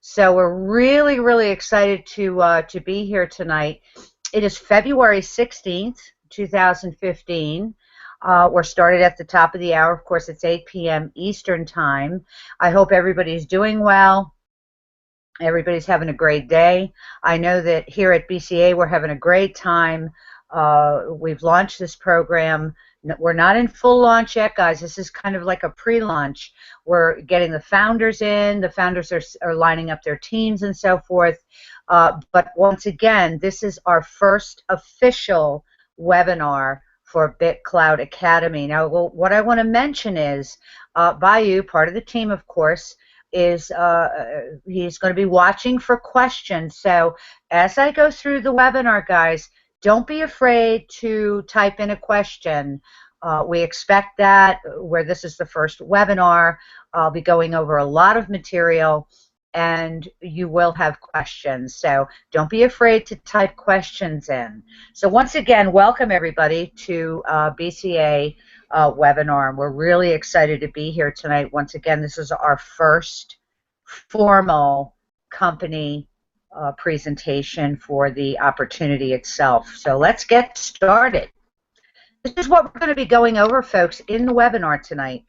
So we're really, really excited to be here tonight. It is February 16th, 2015. We're started at the top of the hour. Of course, it's 8 p.m. Eastern Time. I hope everybody's doing well. Everybody's having a great day. I know that here at BCA we're having a great time. We've launched this program. We're not in full launch yet, guys. This is kind of like a pre-launch. We're getting the founders in. The founders are lining up their teams and so forth. But once again, this is our first official webinar for BitcloudAcademy. Now, what I want to mention is, Bayu, part of the team, of course, is he's going to be watching for questions. So as I go through the webinar, guys, don't be afraid to type in a question. We expect that where this is the first webinar, I'll be going over a lot of material and you will have questions. So don't be afraid to type questions in. So once again, welcome everybody to BCA webinar. We're really excited to be here tonight. Once again, this is our first formal company presentation for the opportunity itself. So let's get started. This is what we're going to be going over, folks, in the webinar tonight.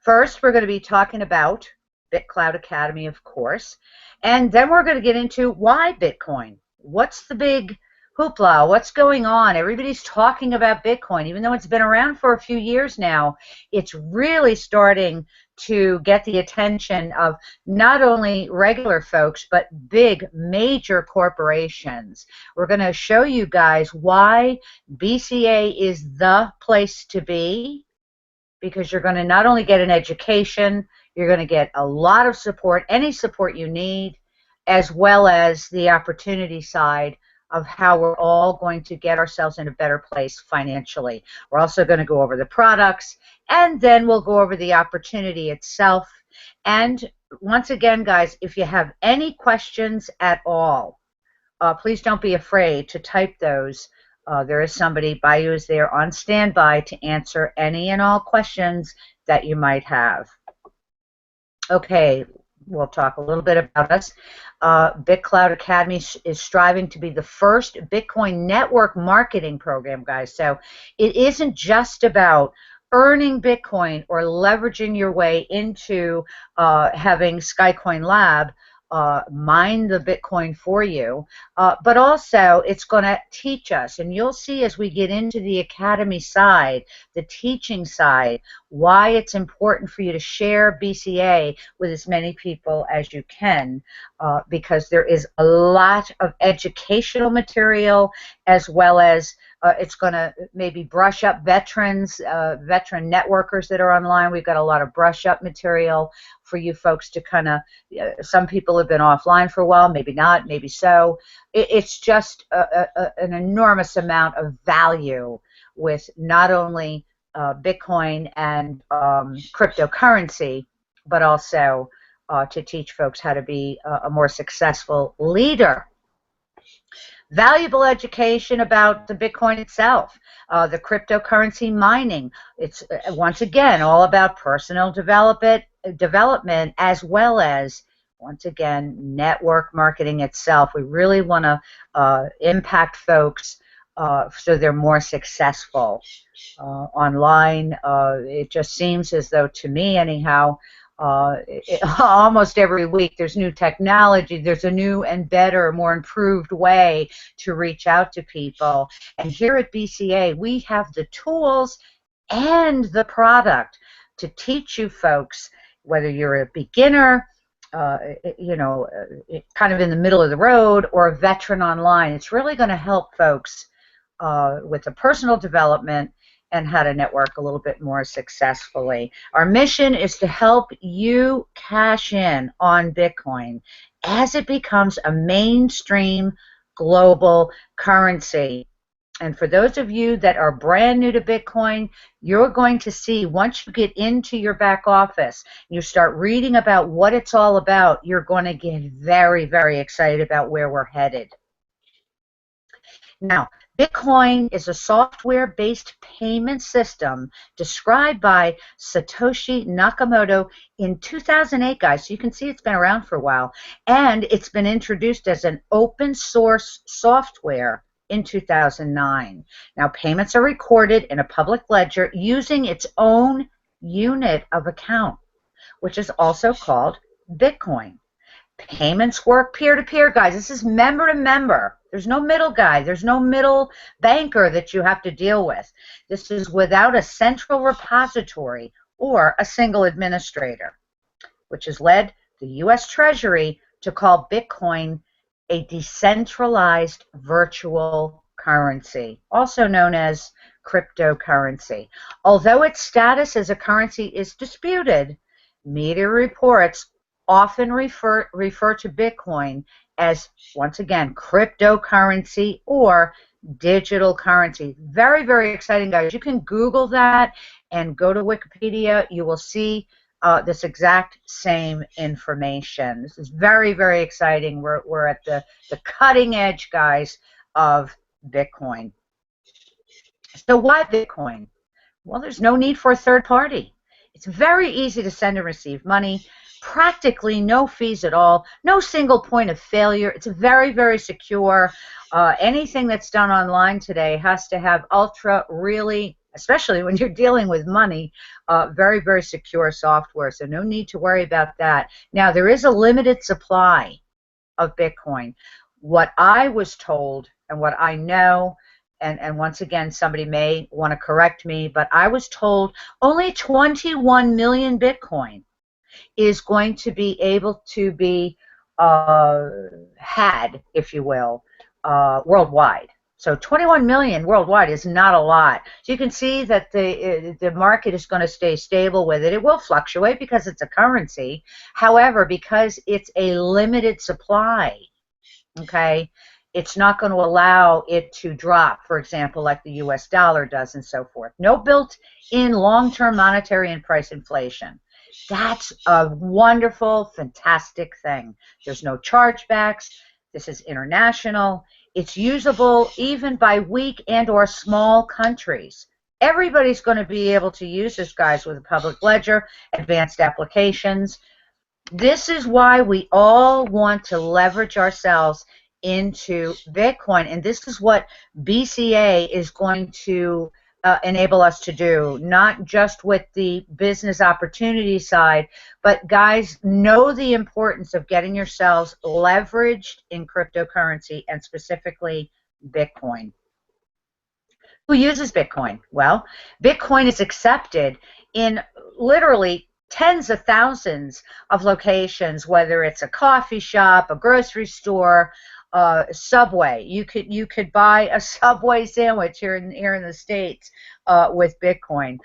First, we're going to be talking about BitcloudAcademy, of course, and then we're going to get into why Bitcoin. What's the big hoopla? What's going on? Everybody's talking about Bitcoin. Even though it's been around for a few years now, it's really starting to get the attention of not only regular folks, but big, major corporations. We're going to show you guys why BCA is the place to be, because you're going to not only get an education, you're going to get a lot of support, any support you need, as well as the opportunity side of how we're all going to get ourselves in a better place financially. We're also going to go over the products, and then we'll go over the opportunity itself. And once again, guys, if you have any questions at all, please don't be afraid to type those. There is somebody, Bayu is there on standby to answer any and all questions that you might have. Okay, we'll talk a little bit about us. BitcloudAcademy is striving to be the first Bitcoin network marketing program, guys. So it isn't just about earning Bitcoin or leveraging your way into having Skycoin Lab mine the Bitcoin for you, but also it's going to teach us, and you'll see as we get into the Academy side, the teaching side, why it's important for you to share BCA with as many people as you can, because there is a lot of educational material, as well as it's going to maybe brush up veterans, veteran networkers that are online. We've got a lot of brush up material for you folks to kind of, some people have been offline for a while, maybe not, maybe so. It's just an enormous amount of value with not only Bitcoin and cryptocurrency, but also to teach folks how to be a more successful leader. Valuable education about the Bitcoin itself, the cryptocurrency mining. It's once again all about personal development, as well as, once again, network marketing itself. We really want to impact folks so they're more successful online. It just seems as though, to me anyhow, almost every week there's new technology, there's a new and better, more improved way to reach out to people. And here at BCA, we have the tools and the product to teach you folks, whether you're a beginner, you know, kind of in the middle of the road, or a veteran online. It's really going to help folks with the personal development and how to network a little bit more successfully. Our mission is to help you cash in on Bitcoin as it becomes a mainstream global currency. And for those of you that are brand new to Bitcoin, you're going to see, once you get into your back office, you start reading about what it's all about, you're going to get very, very excited about where we're headed. Now, Bitcoin is a software-based payment system described by Satoshi Nakamoto in 2008, guys. So you can see it's been around for a while. And it's been introduced as an open source software in 2009. Now, payments are recorded in a public ledger using its own unit of account, which is also called Bitcoin. Payments work peer-to-peer, guys. This is member to member. There's no middle guy. There's no middle banker that you have to deal with. This is without a central repository or a single administrator, which has led the U.S. Treasury to call Bitcoin a decentralized virtual currency, also known as cryptocurrency. Although its status as a currency is disputed, media reports often refer to Bitcoin as, once again, cryptocurrency or digital currency. Very, very exciting, guys. You can Google that and go to Wikipedia. You will see this exact same information. This is very, very exciting. We're at the cutting edge, guys, of Bitcoin. So why Bitcoin? Well, there's no need for a third party. It's very easy to send and receive money. Practically no fees at all, no single point of failure. It's very, very secure. Anything that's done online today has to have really, especially when you're dealing with money, very, very secure software, so no need to worry about that. Now, there is a limited supply of Bitcoin. What I was told and what I know, and once again, somebody may want to correct me, but I was told only 21 million Bitcoin is going to be able to be had, if you will, worldwide. So 21 million worldwide is not a lot. So you can see that the market is going to stay stable with it. It will fluctuate because it's a currency. However, because it's a limited supply, okay, it's not going to allow it to drop, for example, like the US dollar does and so forth. No built-in long-term monetary and price inflation. That's a wonderful, fantastic thing. There's no chargebacks. This is international. It's usable even by weak and or small countries. Everybody's going to be able to use this, guys, with a public ledger, advanced applications. This is why we all want to leverage ourselves into Bitcoin, and this is what BCA is going to enable us to do, not just with the business opportunity side, but guys, know the importance of getting yourselves leveraged in cryptocurrency and specifically Bitcoin. Who uses Bitcoin? Well, Bitcoin is accepted in literally tens of thousands of locations, whether it's a coffee shop, a grocery store, Subway. You could buy a Subway sandwich here in the States with Bitcoin.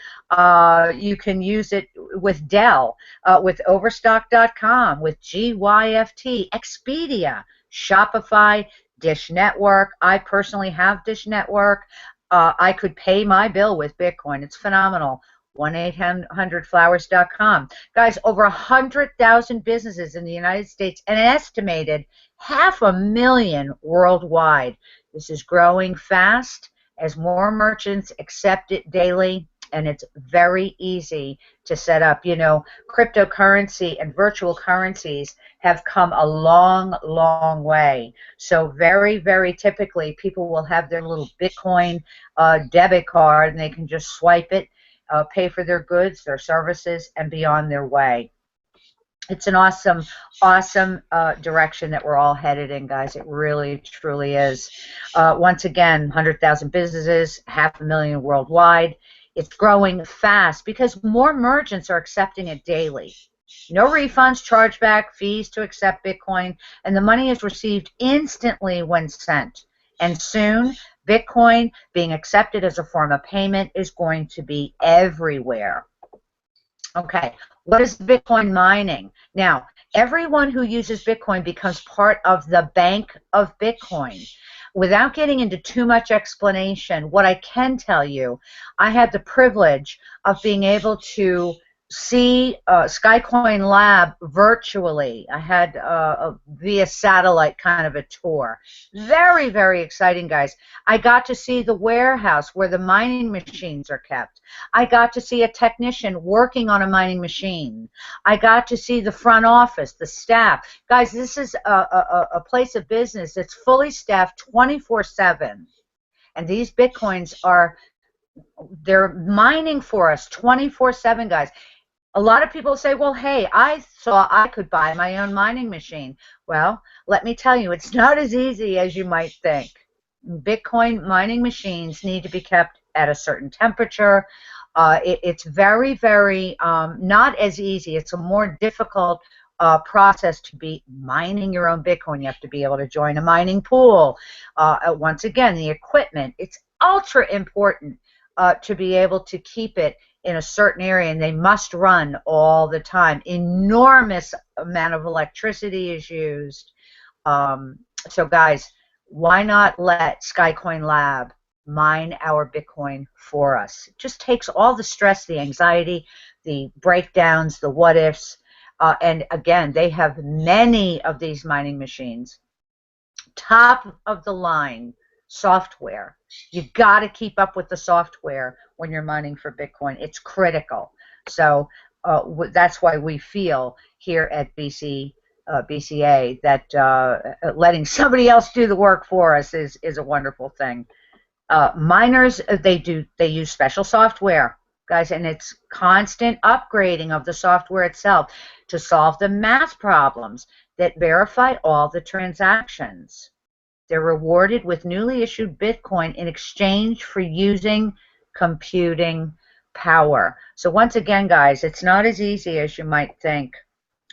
You can use it with Dell, with Overstock.com, with GYFT, Expedia, Shopify, Dish Network. I personally have Dish Network. I could pay my bill with Bitcoin. It's phenomenal. 1-800-Flowers.com. Guys, over 100,000 businesses in the United States and an estimated 500,000 worldwide. This is growing fast as more merchants accept it daily, and it's very easy to set up. You know, cryptocurrency and virtual currencies have come a long, long way. So very, very typically, people will have their little Bitcoin debit card, and they can just swipe it, pay for their goods, their services, and be on their way. It's an awesome, awesome direction that we're all headed in, guys. It really, truly is. Once again, 100,000 businesses, 500,000 worldwide. It's growing fast because more merchants are accepting it daily. No refunds, chargeback, fees to accept Bitcoin, and the money is received instantly when sent. And soon, Bitcoin being accepted as a form of payment is going to be everywhere. Okay, what is Bitcoin mining? Now, everyone who uses Bitcoin becomes part of the bank of Bitcoin. Without getting into too much explanation, what I can tell you, I had the privilege of being able to see SkyCoin Lab virtually. I had via satellite kind of a tour. Very, very exciting, guys. I got to see the warehouse where the mining machines are kept. I got to see a technician working on a mining machine. I got to see the front office, the staff. Guys, this is a place of business that's fully staffed 24/7. And these Bitcoins they're mining for us 24/7, guys. A lot of people say, well, hey, I saw I could buy my own mining machine. Well, let me tell you, it's not as easy as you might think. Bitcoin mining machines need to be kept at a certain temperature. It's very, very not as easy. It's a more difficult process to be mining your own Bitcoin. You have to be able to join a mining pool. Once again, the equipment, it's ultra important to be able to keep it in a certain area, and they must run all the time. Enormous amount of electricity is used. So guys, why not let SkyCoin Lab mine our Bitcoin for us? It just takes all the stress, the anxiety, the breakdowns, the what ifs, and again, they have many of these mining machines. Top of the line software. You got to keep up with the software when you're mining for Bitcoin. It's critical. So that's why we feel here at BCA that letting somebody else do the work for us is a wonderful thing. Miners, they use special software, guys, and it's constant upgrading of the software itself to solve the math problems that verify all the transactions. They're rewarded with newly issued Bitcoin in exchange for using computing power. So once again, guys, it's not as easy as you might think.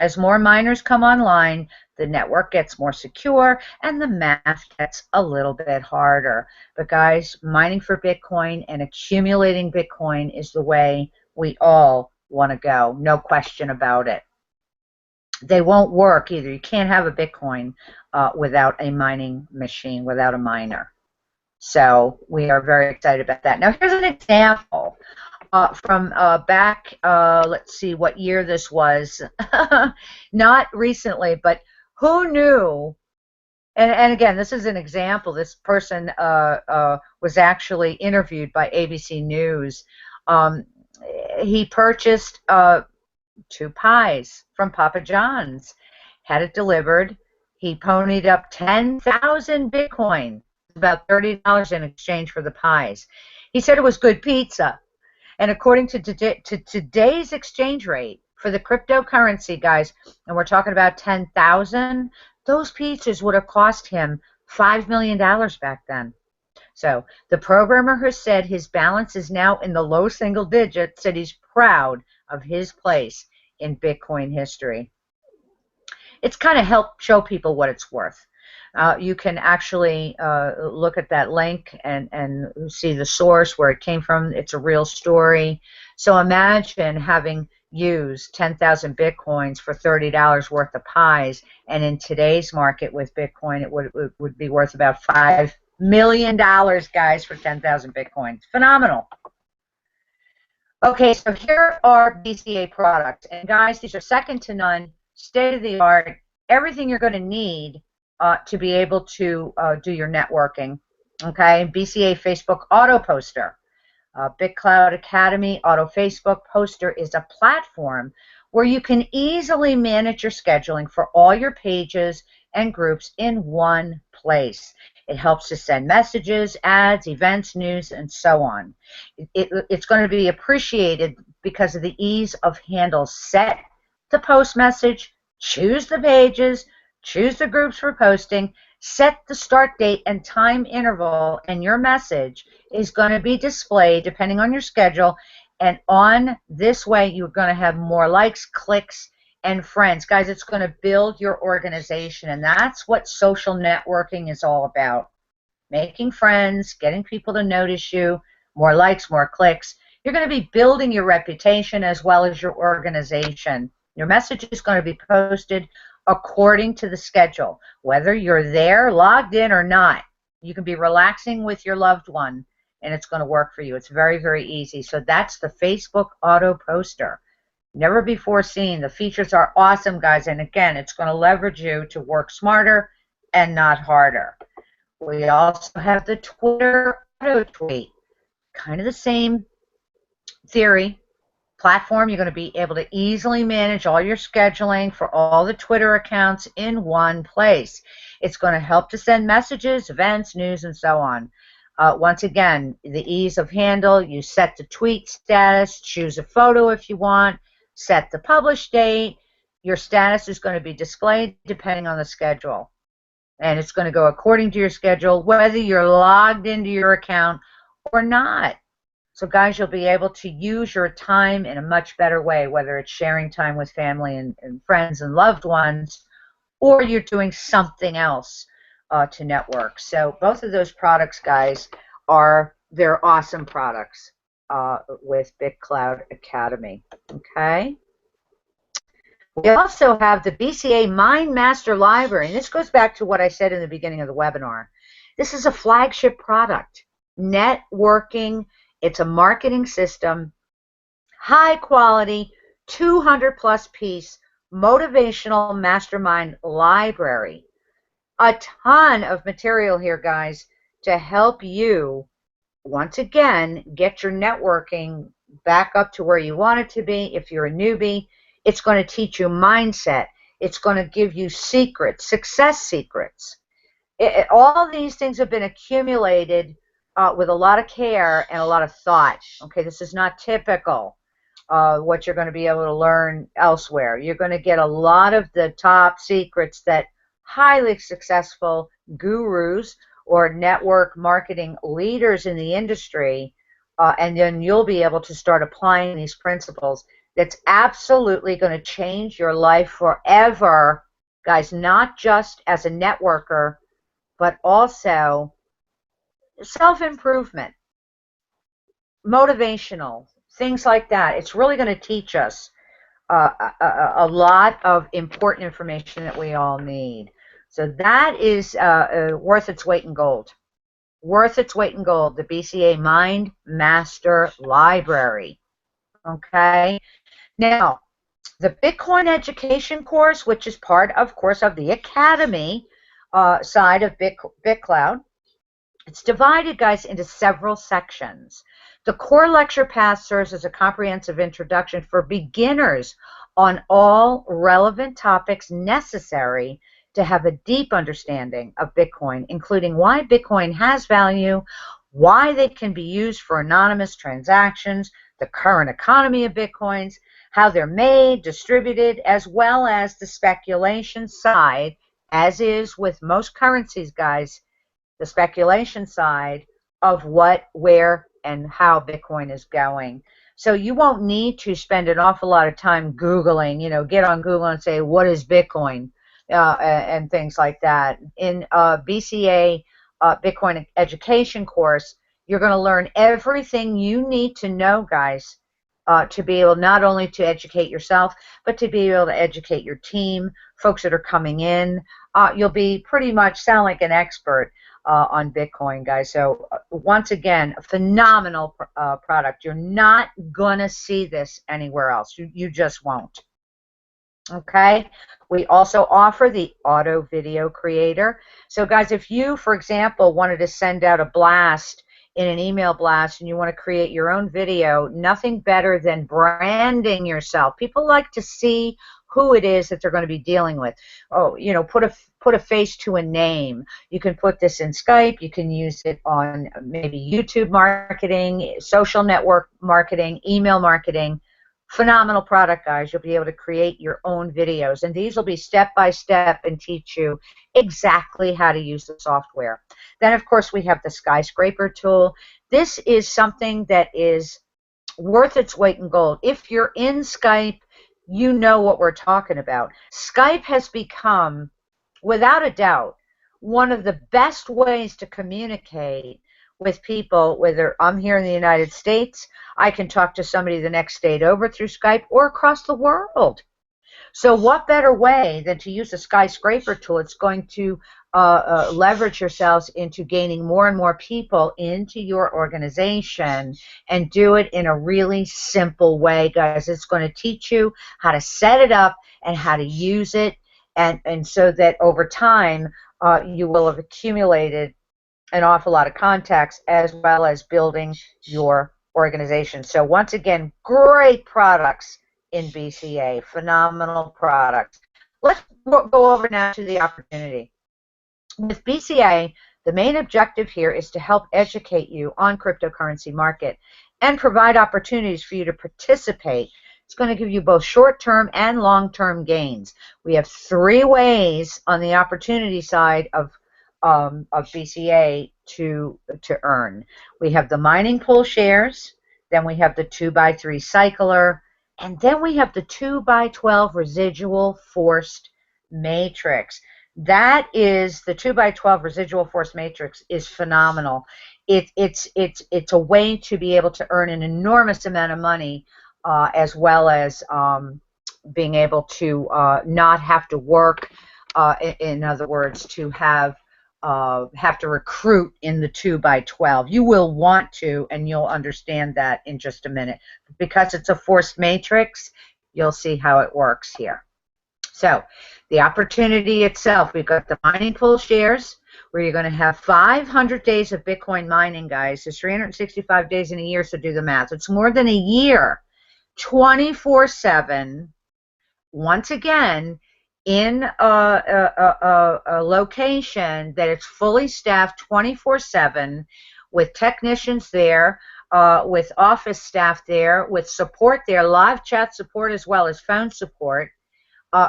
As more miners come online, the network gets more secure and the math gets a little bit harder. But guys, mining for Bitcoin and accumulating Bitcoin is the way we all want to go. No question about it. They won't work either. You can't have a Bitcoin without a mining machine, without a miner. So we are very excited about that. Now here's an example from back, let's see what year this was. Not recently, but who knew? And again, this is an example. This person was actually interviewed by ABC News. He purchased 2 pies from Papa John's, had it delivered. He ponied up 10,000 Bitcoin, about $30 in exchange for the pies. He said it was good pizza. And according to today's exchange rate for the cryptocurrency, guys, and we're talking about 10,000, those pizzas would have cost him $5 million back then. So the programmer has said his balance is now in the low single digits, said he's proud of his place in Bitcoin history. It's kind of helped show people what it's worth. You can actually look at that link and see the source, where it came from. It's a real story. So imagine having used 10,000 Bitcoins for $30 worth of pies, and in today's market with Bitcoin, it would be worth about $5 million, guys, for 10,000 Bitcoins. Phenomenal. Okay, so here are BCA products. And guys, these are second to none, state-of-the-art, everything you're going to need to be able to do your networking. Okay, BCA Facebook Auto Poster. BitcloudAcademy Auto Facebook Poster is a platform where you can easily manage your scheduling for all your pages and groups in one place. It helps to send messages, ads, events, news, and so on. It's going to be appreciated because of the ease of handle. Set the post message, choose the pages, choose the groups for posting, set the start date and time interval, and your message is going to be displayed depending on your schedule. And on this way, you're going to have more likes, clicks, and friends. Guys, it's going to build your organization, and that's what social networking is all about. Making friends, getting people to notice you, more likes, more clicks. You're going to be building your reputation as well as your organization. Your message is going to be posted according to the schedule, whether you're there, logged in, or not. You can be relaxing with your loved one, and it's going to work for you. It's very, very easy. So that's the Facebook Auto Poster. Never before seen. The features are awesome, guys. And again, it's going to leverage you to work smarter and not harder. We also have the Twitter auto tweet. Kind of the same theory. Platform, you're going to be able to easily manage all your scheduling for all the Twitter accounts in one place. It's going to help to send messages, events, news, and so on. Once again, the ease of handle, you set the tweet status, choose a photo if you want, set the publish date. Your status is going to be displayed depending on the schedule. And it's going to go according to your schedule, whether you're logged into your account or not. So guys, you'll be able to use your time in a much better way, whether it's sharing time with family and friends and loved ones, or you're doing something else to network. So both of those products, guys, they're awesome products with BitcloudAcademy. Okay. We also have the BCA Mind Master Library, and this goes back to what I said in the beginning of the webinar. This is a flagship product. Networking. It's a marketing system, high quality, 200+ piece motivational mastermind library. A ton of material here, guys, to help you, once again, get your networking back up to where you want it to be. If you're a newbie, it's going to teach you mindset. It's going to give you secrets, success secrets. All these things have been accumulated with a lot of care and a lot of thought. Okay, this is not typical what you're going to be able to learn elsewhere. You're going to get a lot of the top secrets that highly successful gurus or network marketing leaders in the industry, and then you'll be able to start applying these principles. That's absolutely going to change your life forever, guys, not just as a networker, but also self-improvement, motivational, things like that. It's really going to teach us a lot of important information that we all need. So that is worth its weight in gold. Worth its weight in gold, the BCA Mind Master Library. Okay? Now, the Bitcoin education course, which is part, of course, of the Academy side of BitCloud, it's divided, guys, into several sections. The core lecture path serves as a comprehensive introduction for beginners on all relevant topics necessary to have a deep understanding of Bitcoin, including why Bitcoin has value, why they can be used for anonymous transactions, the current economy of Bitcoins, how they're made, distributed, as well as the speculation side, as is with most currencies, guys, the speculation side of what, where, and how Bitcoin is going. So you won't need to spend an awful lot of time Googling, get on Google and say, what is Bitcoin, and things like that. In BCA Bitcoin education course, you're going to learn everything you need to know, guys, to be able not only to educate yourself, but to be able to educate your team, folks that are coming in. You'll be pretty much sound like an expert on Bitcoin, guys. So once again, a phenomenal product. You're not going to see this anywhere else. You just won't. Okay. We also offer the auto video creator. So guys, if you, for example, wanted to send out a blast in an email blast and you want to create your own video, nothing better than branding yourself. People like to see who it is that they're going to be dealing with. Oh, put a face to a name. You can put this in Skype. You can use it on maybe YouTube marketing, social network marketing, email marketing. Phenomenal product, guys. You'll be able to create your own videos, and these will be step-by-step and teach you exactly how to use the software. Then, of course, we have the Skyscraper tool. This is something that is worth its weight in gold. If you're in Skype, you know what we're talking about. Skype has become, without a doubt, one of the best ways to communicate with people, whether I'm here in the United States, I can talk to somebody the next state over through Skype, or across the world. So what better way than to use a skyscraper tool? It's going to leverage yourselves into gaining more and more people into your organization, and do it in a really simple way, guys. It's going to teach you how to set it up and how to use it, and so that over time you will have accumulated an awful lot of contacts, as well as building your organization. So once again, great products in BCA, phenomenal products. Let's go over now to the opportunity. With BCA, the main objective here is to help educate you on cryptocurrency market and provide opportunities for you to participate. It's going to give you both short-term and long-term gains. We have 3 ways on the opportunity side of BCA to earn. We have the mining pool shares, then we have the 2x3 cycler, and then we have the 2x12 residual forced matrix. That is, the 2x12 residual force matrix is phenomenal. It's a way to be able to earn an enormous amount of money, as well as being able to not have to work. In other words, to have to recruit in the 2x12. You will want to, and you'll understand that in just a minute. Because it's a forced matrix, you'll see how it works here. So the opportunity itself, we've got the mining pool shares, where you're going to have 500 days of Bitcoin mining, guys. There's 365 days in a year, so do the math. It's more than a year, 24/7, once again, in a location that it's fully staffed 24/7, with technicians there, with office staff there, with support there, live chat support as well as phone support,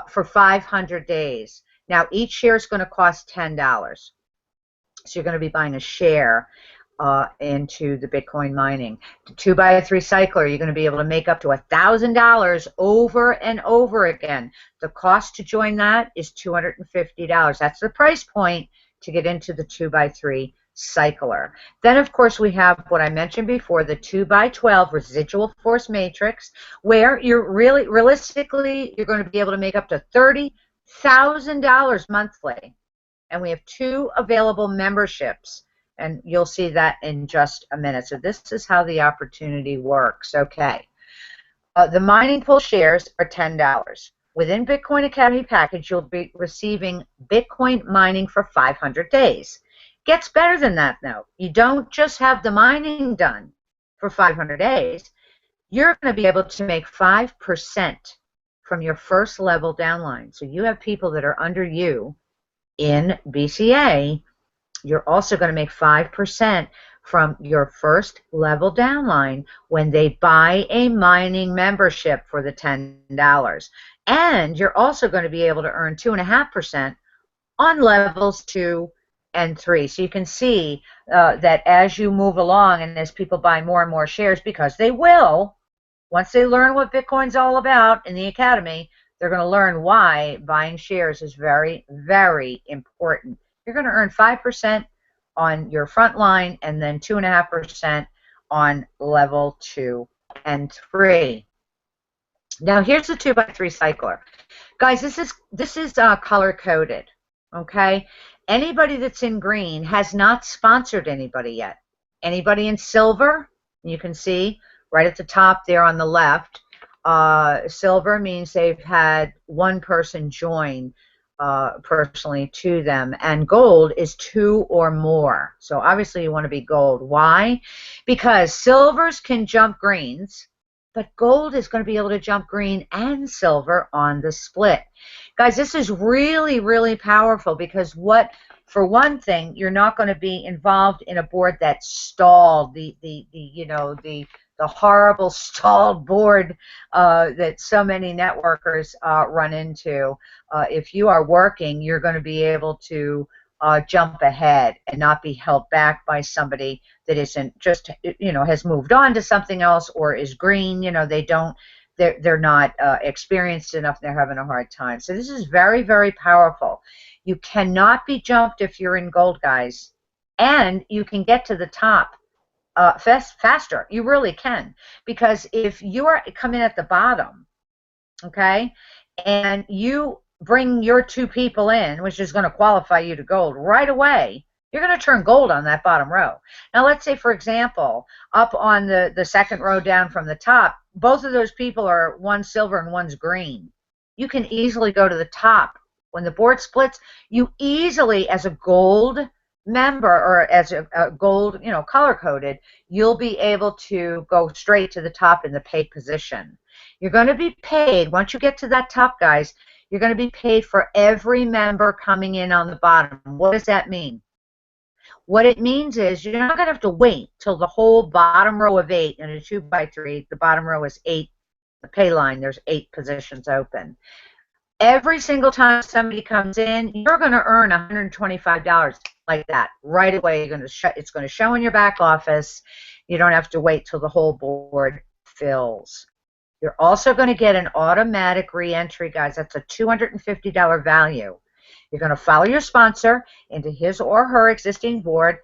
for 500 days. Now, each share is going to cost $10. So you're going to be buying a share into the Bitcoin mining. The 2x3 cycler, you're going to be able to make up to $1,000 over and over again. The cost to join that is $250. That's the price point to get into the 2x3 cycler. Then, of course, we have what I mentioned before, the 2x12 residual force matrix, where you're realistically, you're going to be able to make up to $30,000 monthly. And we have 2 available memberships, and you'll see that in just a minute. So this is how the opportunity works. Okay. The mining pool shares are $10. Within Bitcoin Academy package, you'll be receiving Bitcoin mining for 500 days. Gets better than that, though. You don't just have the mining done for 500 days. You're going to be able to make 5% from your first level downline. So you have people that are under you in BCA. You're also going to make 5% from your first level downline when they buy a mining membership for the $10. And you're also going to be able to earn 2.5% on levels 2 and 3. So you can see that as you move along and as people buy more and more shares, because they will, once they learn what Bitcoin's all about in the Academy, they're going to learn why buying shares is very, very important. You're going to earn 5% on your front line, and then 2.5% on level 2 and 3. Now here's the 2x3 cycler. Guys, this is color coded. Okay? Anybody that's in green has not sponsored anybody yet. Anybody in silver, you can see right at the top there on the left, silver means they've had 1 person join personally to them, and gold is 2 or more. So obviously you want to be gold. Why? Because silvers can jump greens, but gold is going to be able to jump green and silver on the split. Guys, this is really, really powerful, because for one thing, you're not going to be involved in a board that's stalled, the horrible stalled board that so many networkers run into. If you are working, you're going to be able to jump ahead and not be held back by somebody that isn't just, has moved on to something else or is green. They're not experienced enough, and they're having a hard time. So this is very, very powerful. You cannot be jumped if you're in gold, guys, and you can get to the top faster. You really can, because if you are coming at the bottom, okay, and you bring your 2 people in, which is going to qualify you to gold right away, you're going to turn gold on that bottom row. Now, let's say, for example, up on the second row down from the top, both of those people are one's silver and one's green. You can easily go to the top. When the board splits, you easily, as a gold member or as a gold, color-coded, you'll be able to go straight to the top in the paid position. You're going to be paid, once you get to that top, guys, you're going to be paid for every member coming in on the bottom. What does that mean? What it means is you're not going to have to wait till the whole bottom row of 8 in a 2x3. The bottom row is 8. The pay line, there's 8 positions open. Every single time somebody comes in, you're going to earn $125 like that right away. It's going to show in your back office. You don't have to wait till the whole board fills. You're also going to get an automatic re-entry, guys. That's a $250 value. You're going to follow your sponsor into his or her existing board,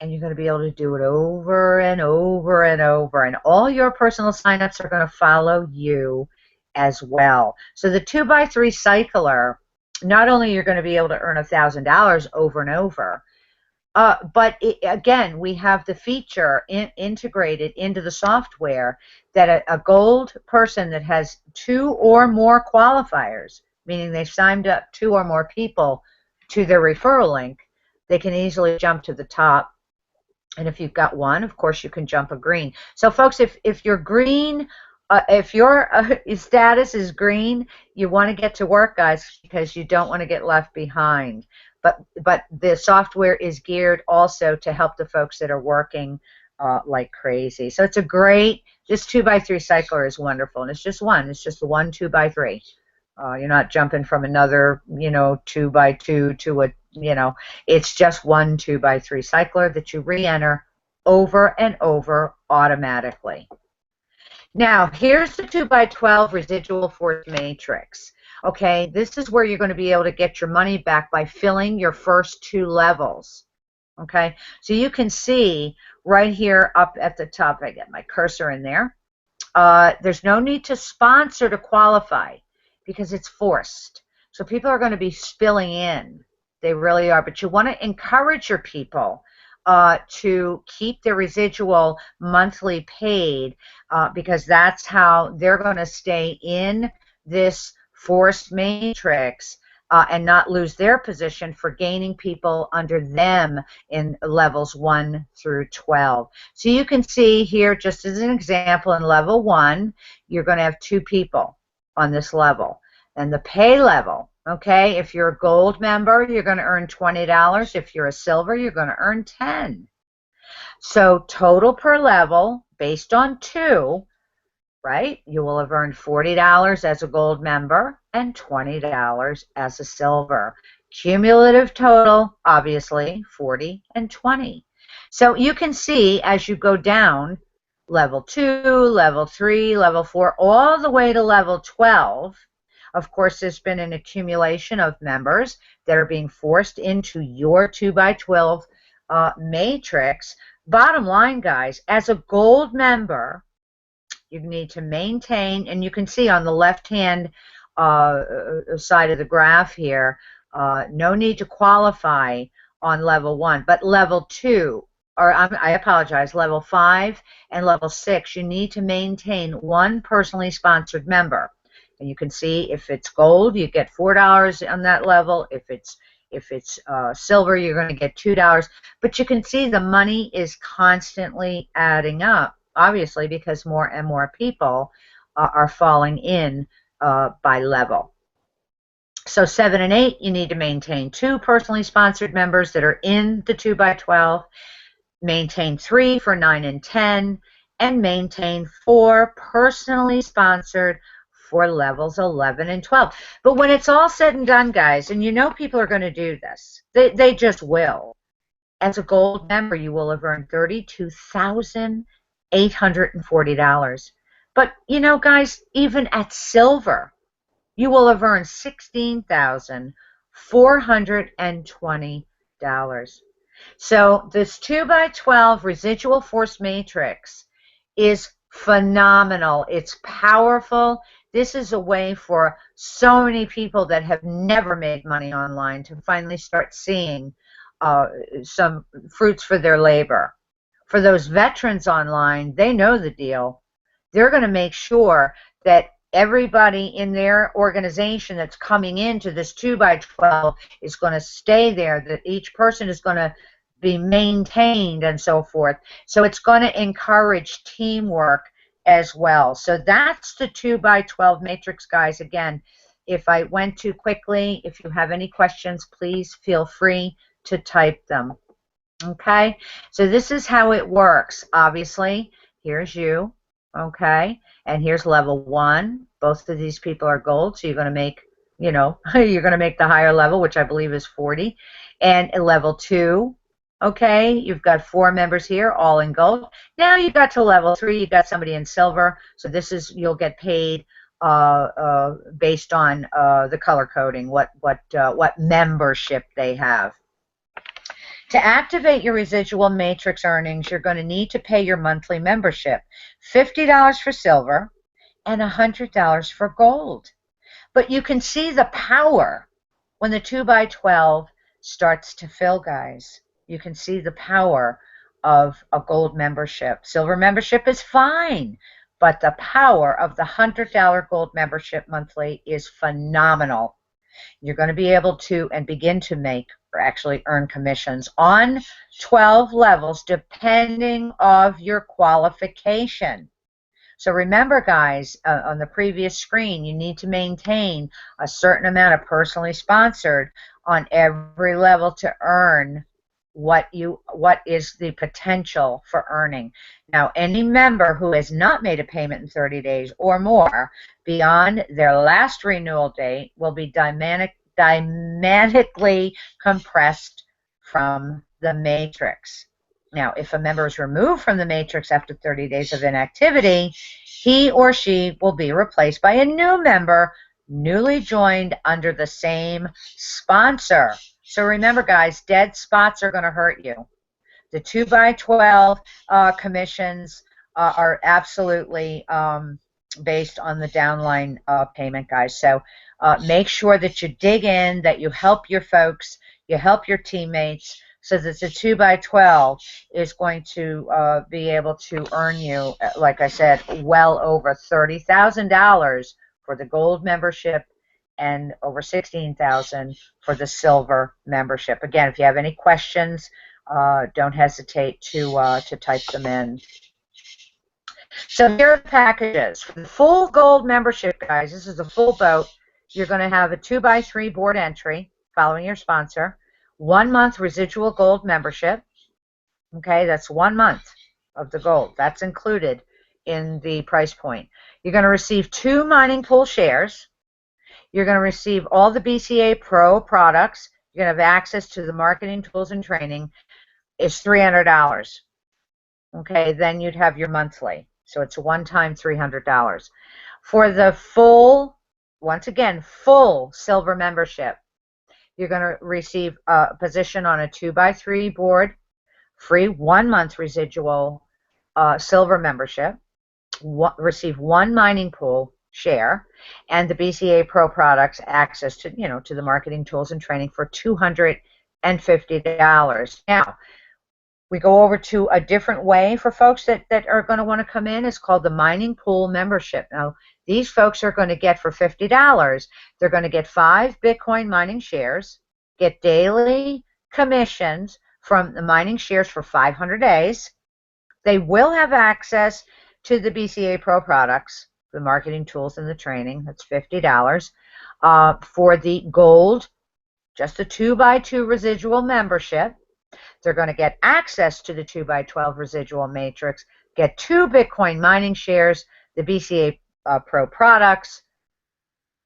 and you're going to be able to do it over and over and over. And all your personal signups are going to follow you as well. So the 2x3 cycler, not only you're going to be able to earn $1,000 over and over, but again, we have the feature integrated into the software that a gold person that has 2 or more qualifiers, meaning they've signed up 2 or more people to their referral link, they can easily jump to the top. And if you've got 1, of course, you can jump a green. So, folks, if you're green, if your status is green, you want to get to work, guys, because you don't want to get left behind. But the software is geared also to help the folks that are working like crazy. So it's a great, this 2x3 cycler is wonderful, and it's just one. It's just the one 2x3. You're not jumping from another, 2x2 to a, it's just one 2x3 cycler that you re-enter over and over automatically. Now, here's the 2x12 residual force matrix. Okay, this is where you're going to be able to get your money back by filling your first 2 levels. Okay, so you can see right here up at the top, I get my cursor in there. There's no need to sponsor to qualify because it's forced. So people are going to be spilling in. They really are. But you want to encourage your people to keep their residual monthly paid because that's how they're going to stay in this forced matrix and not lose their position for gaining people under them in levels 1 through 12. So you can see here, just as an example, in level 1, you're going to have 2 people on this level. And the pay level, okay, if you're a gold member, you're going to earn $20. If you're a silver, you're going to earn $10. So total per level, based on 2, right, you will have earned $40 as a gold member and $20 as a silver. Cumulative total, obviously, 40 and 20. So you can see as you go down, level 2, level 3, level 4, all the way to level 12, of course, there's been an accumulation of members that are being forced into your 2x12 matrix. Bottom line, guys, as a gold member, you need to maintain, and you can see on the left-hand side of the graph here, no need to qualify on level 1, but level 2, or I apologize, level 5 and level 6, you need to maintain 1 personally sponsored member. And you can see if it's gold, you get $4 on that level. If it's silver, you're going to get $2. But you can see the money is constantly adding up, obviously, because more and more people are falling in by level. So 7 and 8, you need to maintain 2 personally sponsored members that are in the 2x12, maintain 3 for 9 and 10, and maintain 4 personally sponsored for levels 11 and 12. But when it's all said and done, guys, and you know people are going to do this, they just will. As a gold member, you will have earned $32,840. But, guys, even at silver, you will have earned $16,420. So this 2x12 residual force matrix is phenomenal. It's powerful. This is a way for so many people that have never made money online to finally start seeing some fruits for their labor. For those veterans online, they know the deal. They're going to make sure that everybody in their organization that's coming into this 2x12 is going to stay there, that each person is going to be maintained and so forth. So it's going to encourage teamwork as well. So that's the 2x12 matrix, guys. Again, if I went too quickly, if you have any questions, please feel free to type them. Okay, so this is how it works. Obviously, here's you, okay, and here's level 1. Both of these people are gold, so you're going to make, you know, you're going to make the higher level, which I believe is 40. And level 2, okay, you've got 4 members here, all in gold. Now you got to level 3, you got somebody in silver, so this is, you'll get paid based on the color coding, what membership they have. To activate your residual matrix earnings, you're going to need to pay your monthly membership, $50 for silver and $100 for gold. But you can see the power when the 2x12 starts to fill, guys. You can see the power of a gold membership. Silver membership is fine, but the power of the $100 gold membership monthly is phenomenal. You're going to be able to and begin to make or actually earn commissions on 12 levels depending on your qualification. So remember, guys, on the previous screen, you need to maintain a certain amount of personally sponsored on every level to earn what is the potential for earning. Now, any member who has not made a payment in 30 days or more beyond their last renewal date will be dynamically compressed from the matrix. Now, if a member is removed from the matrix after 30 days of inactivity, he or she will be replaced by a new member newly joined under the same sponsor. So remember, guys, dead spots are going to hurt you. The 2x12 commissions are absolutely based on the downline payment, guys. So make sure that you dig in, that you help your folks, you help your teammates, so that the 2x12 is going to be able to earn you, like I said, well over $30,000 for the gold membership and over $16,000 for the silver membership. Again, if you have any questions, don't hesitate to type them in. So here are the packages. For the full gold membership, guys, this is a full boat. You're going to have a 2x3 board entry following your sponsor, 1 month residual gold membership. Okay, that's 1 month of the gold. That's included in the price point. You're going to receive 2 mining pool shares. You're going to receive all the BCA Pro products. You're going to have access to the marketing tools and training. It's $300. Okay, then you'd have your monthly. So it's a one-time $300. For the full, once again, full silver membership, you're going to receive a position on a 2x3 board, free 1 month residual silver membership, receive 1 mining pool share, and the BCA Pro products access to, to the marketing tools and training for $250. Now, we go over to a different way for folks that are going to want to come in. It's called the mining pool membership. Now, these folks are going to get for $50. They're going to get 5 Bitcoin mining shares, get daily commissions from the mining shares for 500 days. They will have access to the BCA Pro products, the marketing tools and the training. That's $50. For the gold, just a 2x2 residual membership, they're going to get access to the 2x12 residual matrix, get 2 Bitcoin mining shares, the BCA Pro products,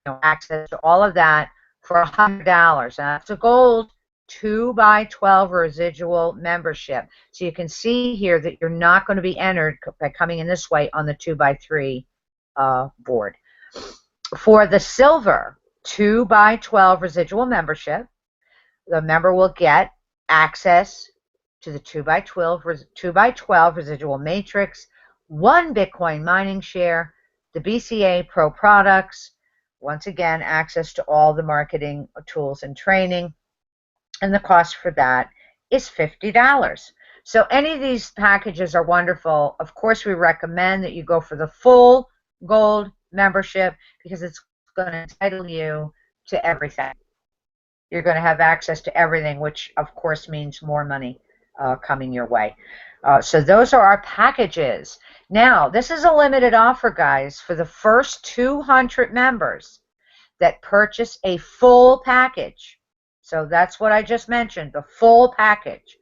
access to all of that for $100. And that's a gold 2x12 residual membership. So you can see here that you're not going to be entered by coming in this way on the 2x3 board. For the silver 2x12 residual membership, the member will get access to the 2x12 residual matrix, 1 Bitcoin mining share, the BCA Pro products, once again, access to all the marketing tools and training, and the cost for that is $50. So any of these packages are wonderful. Of course, we recommend that you go for the full gold membership because it's going to entitle you to everything. You're going to have access to everything, which of course means more money coming your way. So those are our packages. Now, this is a limited offer, guys, for the first 200 members that purchase a full package. So that's what I just mentioned, the full package.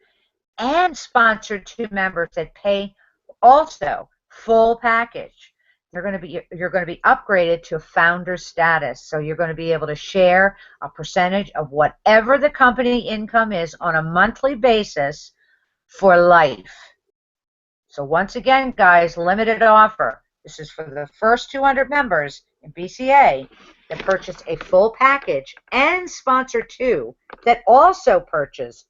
And sponsored 2 members that pay also full package. You're going to be upgraded to founder status. So you're going to be able to share a percentage of whatever the company income is on a monthly basis for life. So once again, guys, limited offer. This is for the first 200 members in BCA that purchase a full package and sponsor 2 that also purchase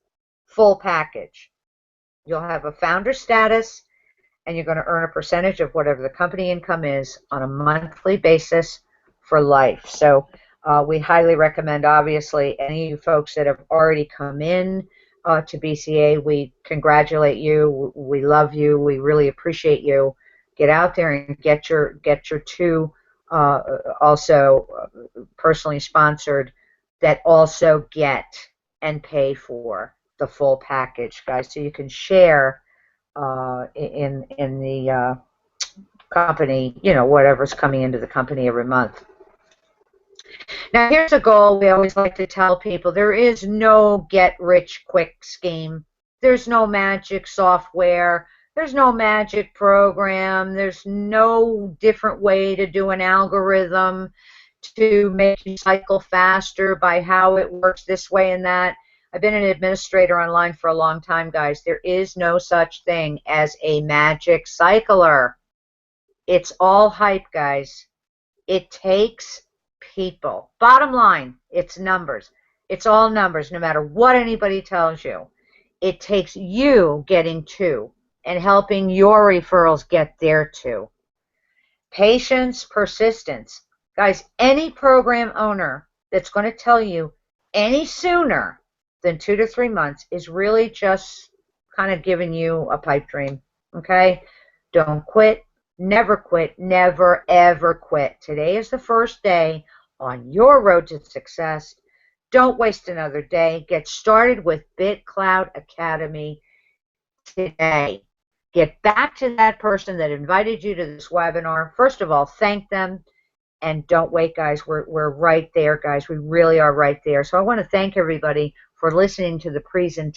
full package. You'll have a founder status, and you're going to earn a percentage of whatever the company income is on a monthly basis for life. So we highly recommend, obviously, any of you folks that have already come in to BCA, we congratulate you. We love you. We really appreciate you. Get out there and get your 2 also personally sponsored that also get and pay for the full package, guys, so you can share in the company, you know, whatever's coming into the company every month. Now, here's a goal we always like to tell people. There is no get-rich-quick scheme. There's no magic software. There's no magic program. There's no different way to do an algorithm to make you cycle faster by how it works this way and that. I've been an administrator online for a long time, guys. There is no such thing as a magic cycler. It's all hype, guys. It takes people. Bottom line, it's numbers. It's all numbers, no matter what anybody tells you. It takes you getting to and helping your referrals get there too. Patience, persistence. Guys, any program owner that's going to tell you any sooner than 2 to 3 months is really just kind of giving you a pipe dream, okay? Don't quit, never, ever quit. Today is the first day on your road to success. Don't waste another day. Get started with BitcloudAcademy today. Get back to that person that invited you to this webinar. First of all, thank them. And don't wait, guys. We're right there, guys. We really are right there. So I want to thank everybody for listening to the presentation.